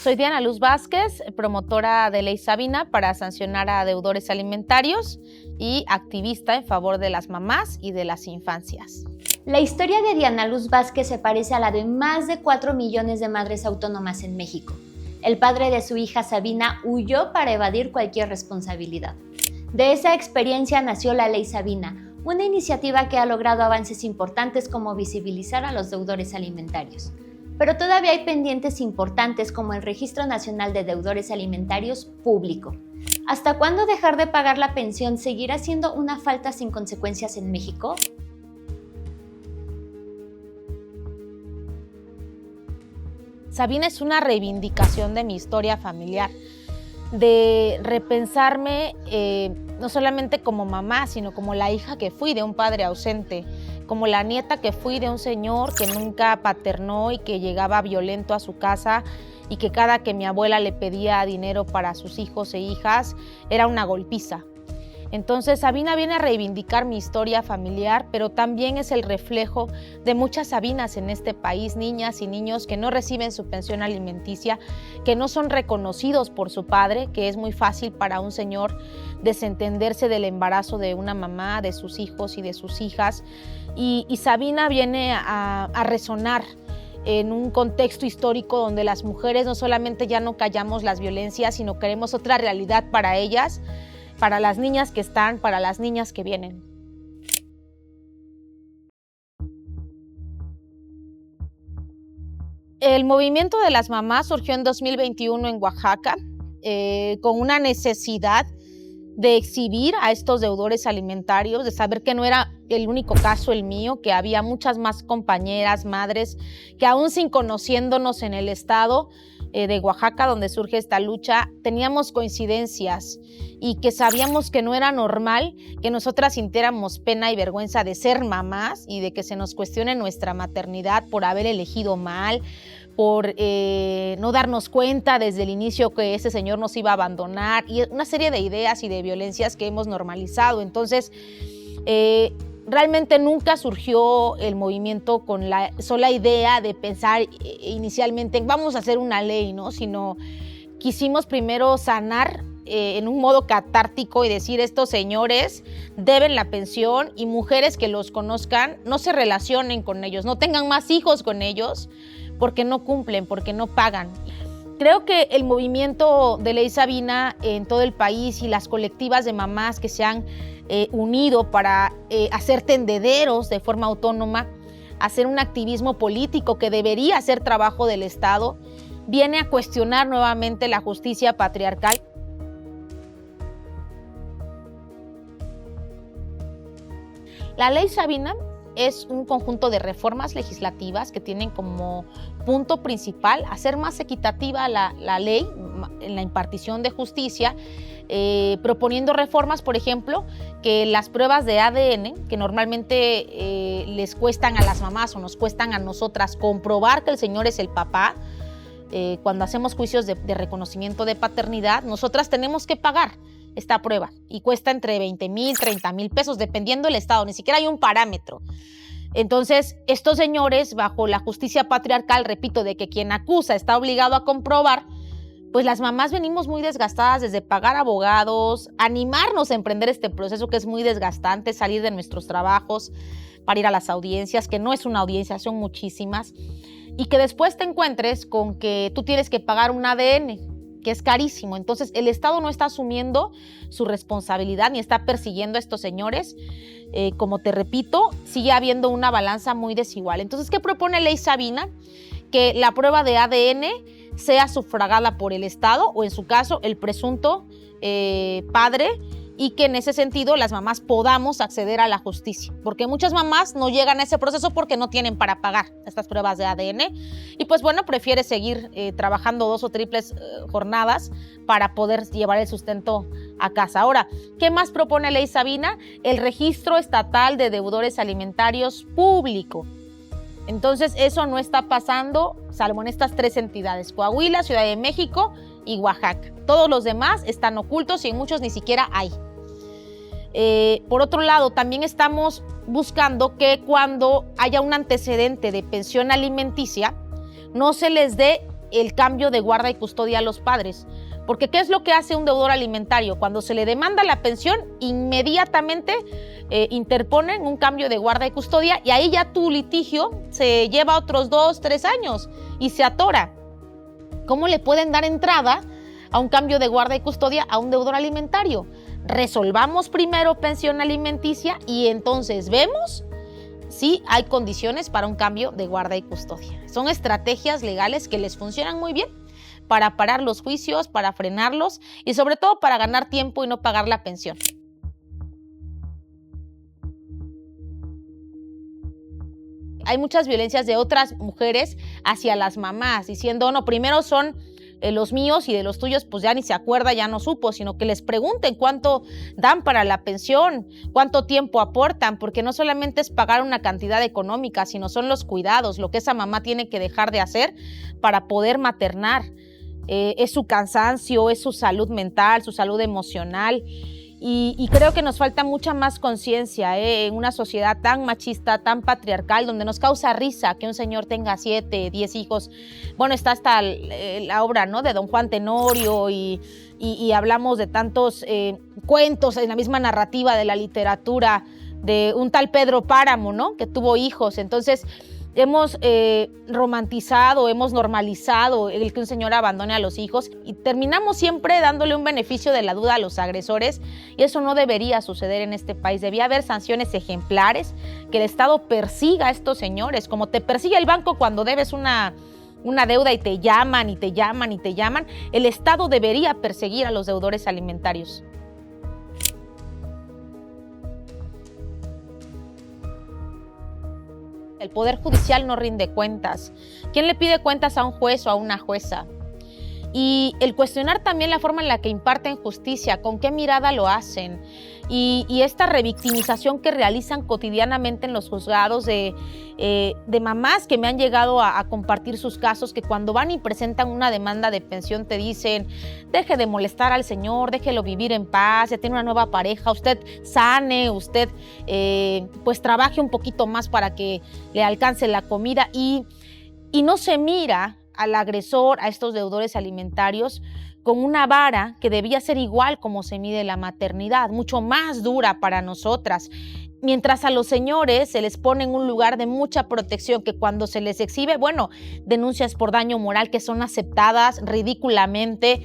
Soy Diana Luz Vázquez, promotora de Ley Sabina para sancionar a deudores alimentarios y activista en favor de las mamás y de las infancias. La historia de Diana Luz Vázquez se parece a la de más de 4 millones de madres autónomas en México. El padre de su hija Sabina huyó para evadir cualquier responsabilidad. De esa experiencia nació la Ley Sabina, una iniciativa que ha logrado avances importantes como visibilizar a los deudores alimentarios. Pero todavía hay pendientes importantes como el Registro Nacional de Deudores Alimentarios público. ¿Hasta cuándo dejar de pagar la pensión seguirá siendo una falta sin consecuencias en México? Sabina es una reivindicación de mi historia familiar, de repensarme no solamente como mamá, sino como la hija que fui de un padre ausente, como la nieta que fui de un señor que nunca paternó y que llegaba violento a su casa y que cada que mi abuela le pedía dinero para sus hijos e hijas era una golpiza. Entonces Sabina viene a reivindicar mi historia familiar, pero también es el reflejo de muchas Sabinas en este país, niñas y niños que no reciben su pensión alimenticia, que no son reconocidos por su padre, que es muy fácil para un señor desentenderse del embarazo de una mamá, de sus hijos y de sus hijas. Y Sabina viene a resonar en un contexto histórico donde las mujeres no solamente ya no callamos las violencias, sino queremos otra realidad para ellas, para las niñas que están, para las niñas que vienen. El movimiento de las mamás surgió en 2021 en Oaxaca, con una necesidad de exhibir a estos deudores alimentarios, de saber que no era el único caso el mío, que había muchas más compañeras, madres, que aún sin conociéndonos en el estado de Oaxaca, donde surge esta lucha, teníamos coincidencias y que sabíamos que no era normal que nosotras sintiéramos pena y vergüenza de ser mamás y de que se nos cuestione nuestra maternidad por haber elegido mal, por no darnos cuenta desde el inicio que ese señor nos iba a abandonar y una serie de ideas y de violencias que hemos normalizado. Entonces, realmente nunca surgió el movimiento con la sola idea de pensar inicialmente en vamos a hacer una ley, ¿no? Sino quisimos primero sanar en un modo catártico y decir estos señores deben la pensión y mujeres que los conozcan no se relacionen con ellos, no tengan más hijos con ellos porque no cumplen, porque no pagan. Creo que el movimiento de Ley Sabina en todo el país y las colectivas de mamás que se han unido para hacer tendederos de forma autónoma, hacer un activismo político que debería ser trabajo del Estado, viene a cuestionar nuevamente la justicia patriarcal. La Ley Sabina es un conjunto de reformas legislativas que tienen como punto principal hacer más equitativa la ley en la impartición de justicia, proponiendo reformas, por ejemplo, que las pruebas de ADN, que normalmente les cuestan a las mamás o nos cuestan a nosotras comprobar que el señor es el papá, cuando hacemos juicios de reconocimiento de paternidad, nosotras tenemos que pagar esta prueba y cuesta entre 20,000, 30,000 pesos, dependiendo del estado, ni siquiera hay un parámetro. Entonces, estos señores, bajo la justicia patriarcal, repito, de que quien acusa está obligado a comprobar, pues las mamás venimos muy desgastadas desde pagar abogados, animarnos a emprender este proceso que es muy desgastante, salir de nuestros trabajos para ir a las audiencias, que no es una audiencia, son muchísimas, y que después te encuentres con que tú tienes que pagar un ADN, que es carísimo. Entonces, el Estado no está asumiendo su responsabilidad ni está persiguiendo a estos señores. Como te repito, sigue habiendo una balanza muy desigual. Entonces, ¿qué propone Ley Sabina? Que la prueba de ADN sea sufragada por el Estado o, en su caso, el presunto padre, y que en ese sentido las mamás podamos acceder a la justicia, porque muchas mamás no llegan a ese proceso porque no tienen para pagar estas pruebas de ADN y pues bueno, prefiere seguir trabajando 2 o triples jornadas para poder llevar el sustento a casa. Ahora, ¿qué más propone Ley Sabina? El registro estatal de deudores alimentarios público. Entonces, eso no está pasando, salvo en estas 3 entidades, Coahuila, Ciudad de México y Oaxaca. Todos los demás están ocultos y en muchos ni siquiera hay. Por otro lado, también estamos buscando que cuando haya un antecedente de pensión alimenticia, no se les dé el cambio de guarda y custodia a los padres. Porque ¿qué es lo que hace un deudor alimentario? Cuando se le demanda la pensión, inmediatamente interponen un cambio de guarda y custodia y ahí ya tu litigio se lleva otros 2, 3 años y se atora. ¿Cómo le pueden dar entrada a un cambio de guarda y custodia a un deudor alimentario? Resolvamos primero pensión alimenticia y entonces vemos si hay condiciones para un cambio de guarda y custodia. Son estrategias legales que les funcionan muy bien para parar los juicios, para frenarlos y sobre todo para ganar tiempo y no pagar la pensión. Hay muchas violencias de otras mujeres hacia las mamás, diciendo, no, primero son los míos y de los tuyos pues ya ni se acuerda, ya no supo, sino que les pregunten cuánto dan para la pensión, cuánto tiempo aportan, porque no solamente es pagar una cantidad económica, sino son los cuidados, lo que esa mamá tiene que dejar de hacer para poder maternar. Es su cansancio, es su salud mental, su salud emocional. Y creo que nos falta mucha más conciencia en una sociedad tan machista, tan patriarcal, donde nos causa risa que un señor tenga 7, 10 hijos. Bueno, está hasta la obra, ¿no?, de Don Juan Tenorio y hablamos de tantos cuentos en la misma narrativa de la literatura de un tal Pedro Páramo, ¿no?, que tuvo hijos. Entonces, hemos romantizado, hemos normalizado el que un señor abandone a los hijos y terminamos siempre dándole un beneficio de la duda a los agresores y eso no debería suceder en este país. Debía haber sanciones ejemplares, que el Estado persiga a estos señores, como te persigue el banco cuando debes una deuda y te llaman y te llaman y te llaman. El Estado debería perseguir a los deudores alimentarios. El Poder Judicial no rinde cuentas. ¿Quién le pide cuentas a un juez o a una jueza? Y el cuestionar también la forma en la que imparten justicia, con qué mirada lo hacen, y esta revictimización que realizan cotidianamente en los juzgados de mamás que me han llegado a compartir sus casos, que cuando van y presentan una demanda de pensión te dicen, deje de molestar al señor, déjelo vivir en paz, ya tiene una nueva pareja, usted sane, usted pues trabaje un poquito más para que le alcance la comida y no se mira al agresor, a estos deudores alimentarios, con una vara que debía ser igual como se mide la maternidad, mucho más dura para nosotras. Mientras a los señores se les pone en un lugar de mucha protección, que cuando se les exhibe, bueno, denuncias por daño moral que son aceptadas ridículamente.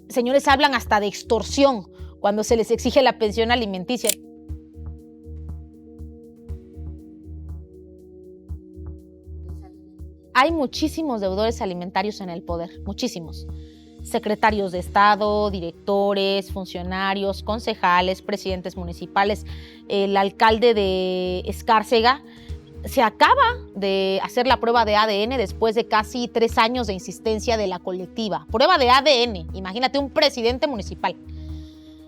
Señores hablan hasta de extorsión cuando se les exige la pensión alimenticia. Hay muchísimos deudores alimentarios en el poder, muchísimos. Secretarios de Estado, directores, funcionarios, concejales, presidentes municipales. El alcalde de Escárcega se acaba de hacer la prueba de ADN después de casi 3 años de insistencia de la colectiva. Prueba de ADN, imagínate, un presidente municipal.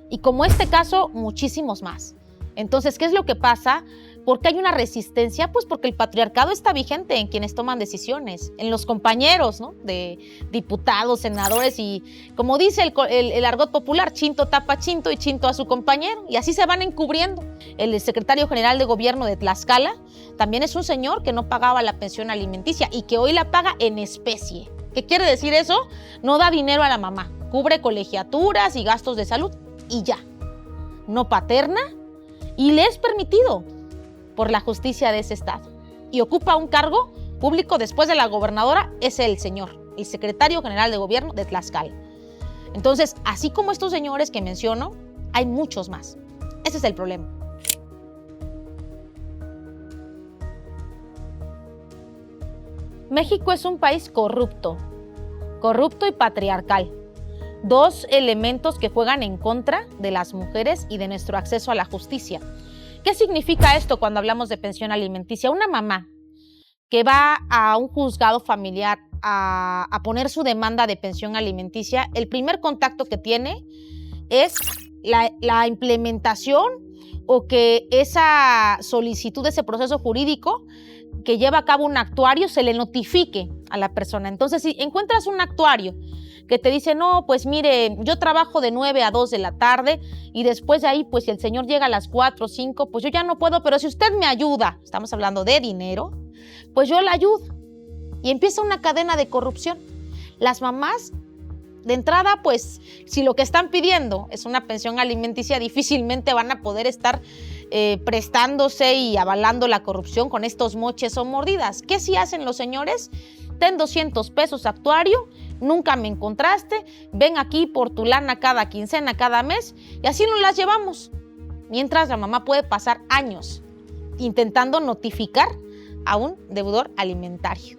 Y como este caso, muchísimos más. Entonces, ¿qué es lo que pasa? ¿Por qué hay una resistencia? Pues porque el patriarcado está vigente en quienes toman decisiones, en los compañeros, ¿no?, de diputados, senadores y, como dice el argot popular, chinto tapa chinto y chinto a su compañero, y así se van encubriendo. El secretario general de gobierno de Tlaxcala también es un señor que no pagaba la pensión alimenticia y que hoy la paga en especie. ¿Qué quiere decir eso? No da dinero a la mamá, cubre colegiaturas y gastos de salud y ya. No paterna y le es permitido por la justicia de ese estado. Y ocupa un cargo público después de la gobernadora, es el señor, el secretario general de gobierno de Tlaxcala. Entonces, así como estos señores que menciono, hay muchos más. Ese es el problema. México es un país corrupto y patriarcal. 2 elementos que juegan en contra de las mujeres y de nuestro acceso a la justicia. ¿Qué significa esto cuando hablamos de pensión alimenticia? Una mamá que va a un juzgado familiar a poner su demanda de pensión alimenticia, el primer contacto que tiene es la implementación o que esa solicitud, ese proceso jurídico que lleva a cabo un actuario, se le notifique a la persona. Entonces, si encuentras un actuario que te dice, no, pues mire, yo trabajo de 9 a 2 de la tarde y después de ahí, pues si el señor llega a las 4 o 5, pues yo ya no puedo, pero si usted me ayuda, estamos hablando de dinero, pues yo la ayudo. y empieza una cadena de corrupción. Las mamás, de entrada, pues, si lo que están pidiendo es una pensión alimenticia, difícilmente van a poder estar prestándose y avalando la corrupción con estos moches o mordidas. ¿Qué sí hacen los señores? Ten 200 pesos actuario, nunca me encontraste, ven aquí por tu lana cada quincena, cada mes, y así nos las llevamos. Mientras la mamá puede pasar años intentando notificar a un deudor alimentario.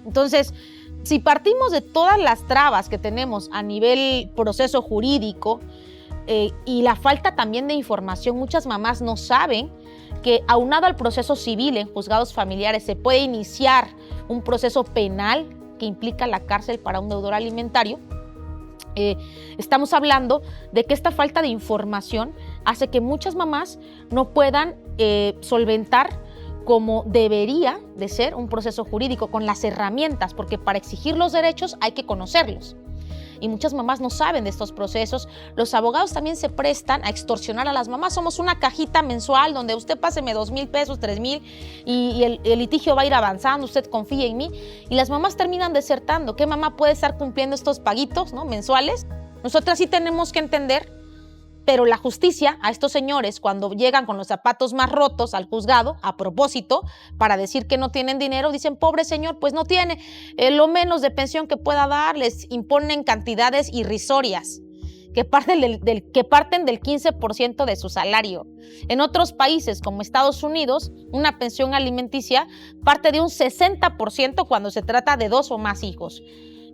Entonces, si partimos de todas las trabas que tenemos a nivel proceso jurídico y la falta también de información, muchas mamás no saben que aunado al proceso civil en juzgados familiares se puede iniciar un proceso penal que implica la cárcel para un deudor alimentario. Estamos hablando de que esta falta de información hace que muchas mamás no puedan solventar como debería de ser un proceso jurídico con las herramientas, porque para exigir los derechos hay que conocerlos. Y muchas mamás no saben de estos procesos. Los abogados también se prestan a extorsionar a las mamás. Somos una cajita mensual donde usted páseme 2,000 pesos, 3,000 y el litigio va a ir avanzando, usted confía en mí. Y las mamás terminan desertando. ¿Qué mamá puede estar cumpliendo estos paguitos, ¿no?, mensuales? Nosotras sí tenemos que entender, pero la justicia a estos señores, cuando llegan con los zapatos más rotos al juzgado, a propósito, para decir que no tienen dinero, dicen, pobre señor, pues no tiene lo menos de pensión que pueda dar, les imponen cantidades irrisorias que parten del 15% de su salario. En otros países, como Estados Unidos, una pensión alimenticia parte de un 60% cuando se trata de 2 o más hijos.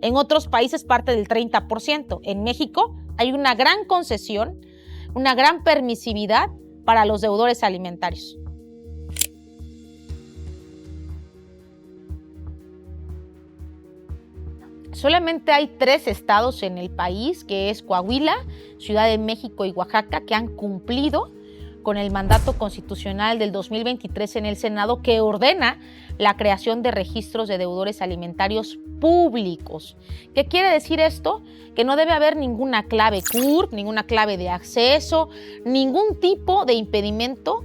En otros países parte del 30%. En México hay una gran concesión, una gran permisividad para los deudores alimentarios. Solamente hay 3 estados en el país, que es Coahuila, Ciudad de México y Oaxaca, que han cumplido con el mandato constitucional del 2023 en el Senado, que ordena la creación de registros de deudores alimentarios públicos. ¿Qué quiere decir esto? Que no debe haber ninguna clave CURP, ninguna clave de acceso, ningún tipo de impedimento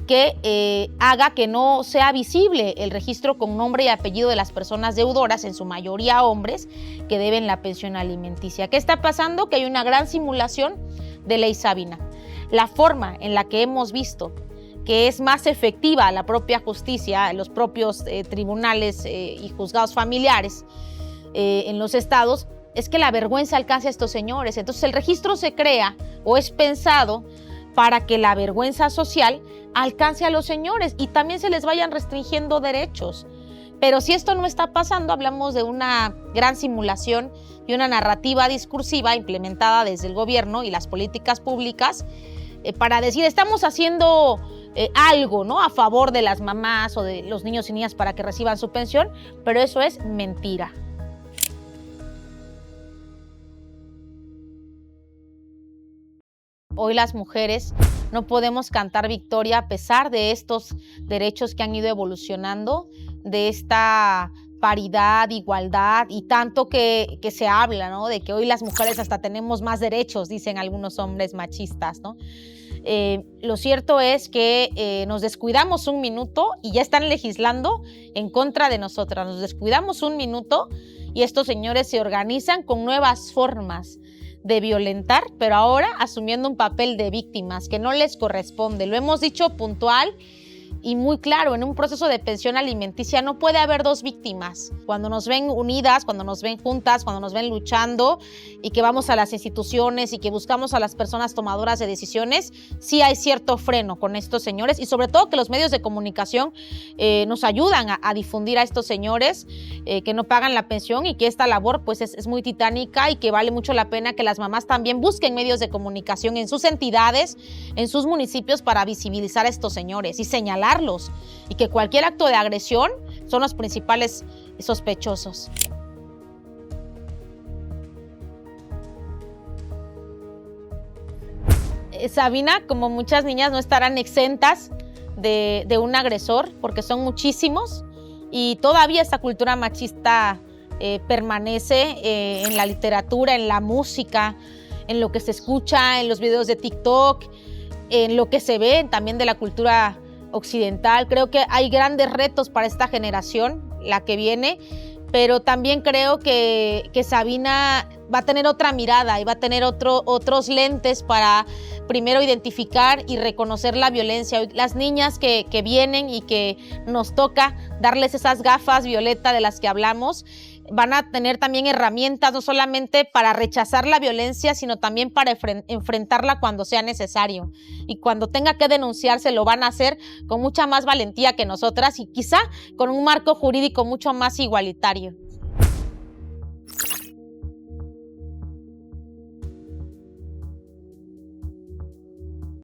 que haga que no sea visible el registro con nombre y apellido de las personas deudoras, en su mayoría hombres, que deben la pensión alimenticia. ¿Qué está pasando? Que hay una gran simulación de ley Sabina. La forma en la que hemos visto que es más efectiva la propia justicia, los propios tribunales y juzgados familiares en los estados, es que la vergüenza alcance a estos señores. Entonces el registro se crea o es pensado para que la vergüenza social alcance a los señores y también se les vayan restringiendo derechos. Pero si esto no está pasando, hablamos de una gran simulación y una narrativa discursiva implementada desde el gobierno y las políticas públicas para decir, estamos haciendo algo, ¿no?, a favor de las mamás o de los niños y niñas para que reciban su pensión, pero eso es mentira. Hoy las mujeres no podemos cantar victoria a pesar de estos derechos que han ido evolucionando, de esta paridad, igualdad y tanto que se habla, ¿no?, de que hoy las mujeres hasta tenemos más derechos, dicen algunos hombres machistas, ¿no? Lo cierto es que nos descuidamos un minuto y ya están legislando en contra de nosotras. Nos descuidamos un minuto y estos señores se organizan con nuevas formas de violentar, pero ahora asumiendo un papel de víctimas que no les corresponde. Lo hemos dicho puntual y muy claro, en un proceso de pensión alimenticia no puede haber 2 víctimas. Cuando nos ven unidas, cuando nos ven juntas, cuando nos ven luchando y que vamos a las instituciones y que buscamos a las personas tomadoras de decisiones, sí hay cierto freno con estos señores y sobre todo que los medios de comunicación nos ayudan a difundir a estos señores que no pagan la pensión y que esta labor pues es muy titánica y que vale mucho la pena que las mamás también busquen medios de comunicación en sus entidades, en sus municipios para visibilizar a estos señores y señalar y que cualquier acto de agresión son los principales sospechosos. Sabina, como muchas niñas, no estarán exentas de un agresor porque son muchísimos y todavía esta cultura machista permanece en la literatura, en la música, en lo que se escucha, en los videos de TikTok, en lo que se ve también de la cultura occidental. Creo que hay grandes retos para esta generación, la que viene, pero también creo que Sabina va a tener otra mirada y va a tener otros lentes para primero identificar y reconocer la violencia. Las niñas que vienen y que nos toca darles esas gafas violeta de las que hablamos, van a tener también herramientas no solamente para rechazar la violencia, sino también para enfrentarla cuando sea necesario. Y cuando tenga que denunciarse, lo van a hacer con mucha más valentía que nosotras y quizá con un marco jurídico mucho más igualitario.